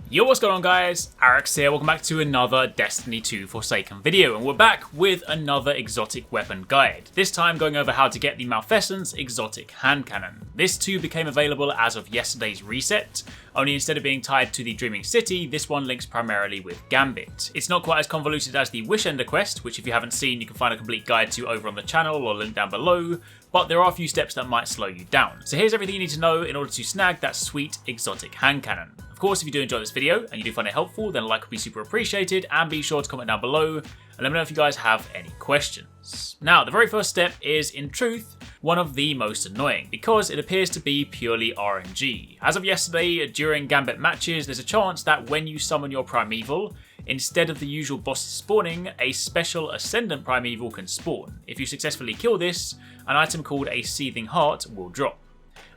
Yo, what's going on guys? Arekkz here, welcome back to another Destiny 2 Forsaken video, and we're back with another exotic weapon guide. This time going over how to get the Malfeasance exotic hand cannon. This too became available as of yesterday's reset, only instead of being tied to the Dreaming City, this one links primarily with Gambit. It's not quite as convoluted as the Wishender quest, which if you haven't seen you can find a complete guide to over on the channel or link down below, but there are a few steps that might slow you down. So here's everything you need to know in order to snag that sweet exotic hand cannon. Of course, if you do enjoy this video and you do find it helpful, then a like would be super appreciated, and be sure to comment down below and let me know if you guys have any questions. Now, the very first step is, in truth, one of the most annoying, because it appears to be purely RNG. As of yesterday, during Gambit matches, there's a chance that when you summon your Primeval, instead of the usual bosses spawning, a special Ascendant Primeval can spawn. If you successfully kill this, an item called a Seething Heart will drop.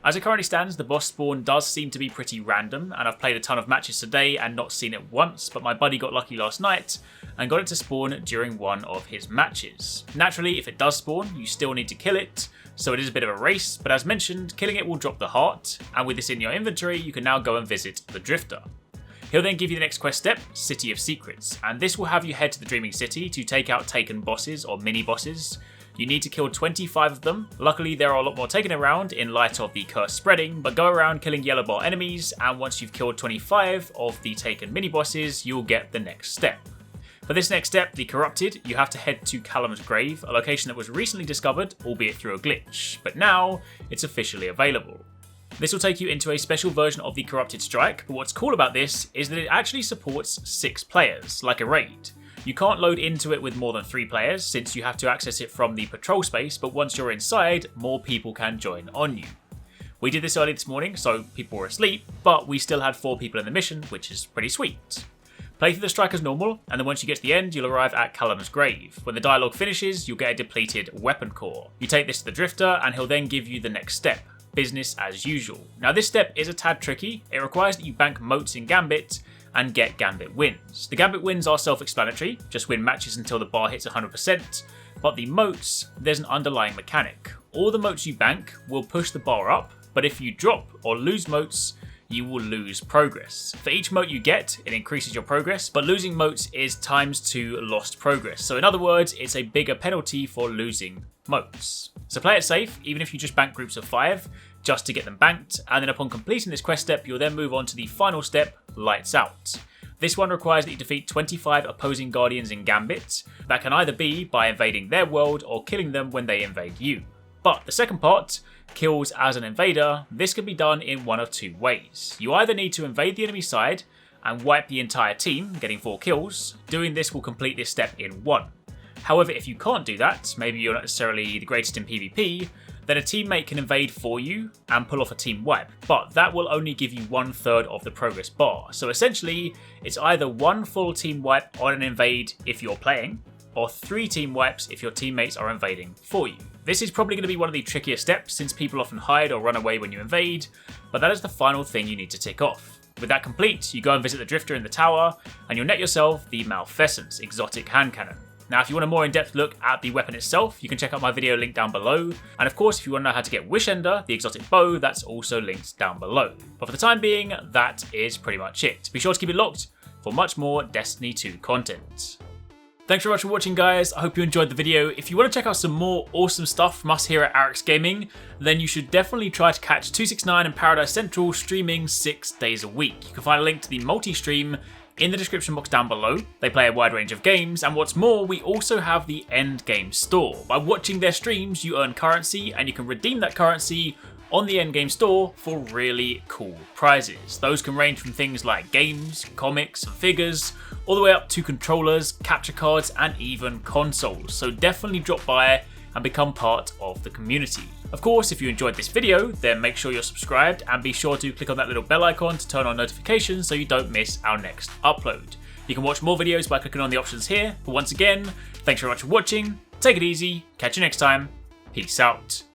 As it currently stands, the boss spawn does seem to be pretty random, and I've played a ton of matches today and not seen it once, but my buddy got lucky last night and got it to spawn during one of his matches. Naturally, if it does spawn, you still need to kill it, so it is a bit of a race, but as mentioned, killing it will drop the heart, and with this in your inventory, you can now go and visit the Drifter. He'll then give you the next quest step, City of Secrets, and this will have you head to the Dreaming City to take out taken bosses or mini-bosses. You need to kill 25 of them. Luckily, there are a lot more taken around in light of the curse spreading, but go around killing yellow bar enemies, and once you've killed 25 of the taken mini-bosses, you'll get the next step. For this next step, the Corrupted, you have to head to Callum's Grave, a location that was recently discovered, albeit through a glitch, but now it's officially available. This will take you into a special version of the Corrupted Strike, but what's cool about this is that it actually supports 6 players, like a raid. You can't load into it with more than 3 players, since you have to access it from the patrol space, but once you're inside, more people can join on you. We did this early this morning, so people were asleep, but we still had 4 people in the mission, which is pretty sweet. Play through the strike as normal, and then once you get to the end, you'll arrive at Callum's Grave. When the dialogue finishes, you'll get a depleted weapon core. You take this to the Drifter, and he'll then give you the next step. Business as usual. Now this step is a tad tricky. It requires that you bank motes in Gambit and get Gambit wins. The Gambit wins are self-explanatory, just win matches until the bar hits 100%, but the motes, there's an underlying mechanic. All the motes you bank will push the bar up, but if you drop or lose motes, you will lose progress. For each mote you get, it increases your progress, but losing motes is ×2 lost progress. So in other words, it's a bigger penalty for losing motes. So play it safe, even if you just bank groups of 5, just to get them banked, and then upon completing this quest step, you'll then move on to the final step, Lights Out. This one requires that you defeat 25 opposing Guardians in Gambit. That can either be by invading their world or killing them when they invade you. But the second part, kills as an invader, this can be done in one of 2 ways. You either need to invade the enemy side and wipe the entire team, getting 4 kills. Doing this will complete this step in 1. However, if you can't do that, maybe you're not necessarily the greatest in PvP, then a teammate can invade for you and pull off a team wipe, but that will only give you 1/3 of the progress bar. So essentially, it's either 1 full team wipe on an invade if you're playing, or 3 team wipes if your teammates are invading for you. This is probably going to be one of the trickier steps, since people often hide or run away when you invade, but that is the final thing you need to tick off. With that complete, you go and visit the Drifter in the tower, and you'll net yourself the Malfeasance exotic hand cannon. Now, if you want a more in-depth look at the weapon itself, you can check out my video linked down below. And of course, if you want to know how to get Wishender, the exotic bow, that's also linked down below. But for the time being, that is pretty much it. Be sure to keep it locked for much more Destiny 2 content. Thanks very much for watching, guys. I hope you enjoyed the video. If you want to check out some more awesome stuff from us here at Arekkz Gaming, then you should definitely try to catch 269 and Paradise Central streaming 6 days a week. You can find a link to the multi-stream in the description box down below. They play a wide range of games, and what's more, we also have the Endgame store. By watching their streams, you earn currency, and you can redeem that currency on the Endgame store for really cool prizes. Those can range from things like games, comics, and figures, all the way up to controllers, capture cards, and even consoles. So definitely drop by and become part of the community. Of course, if you enjoyed this video, then make sure you're subscribed and be sure to click on that little bell icon to turn on notifications so you don't miss our next upload. You can watch more videos by clicking on the options here, but once again, thanks very much for watching, take it easy, catch you next time, peace out.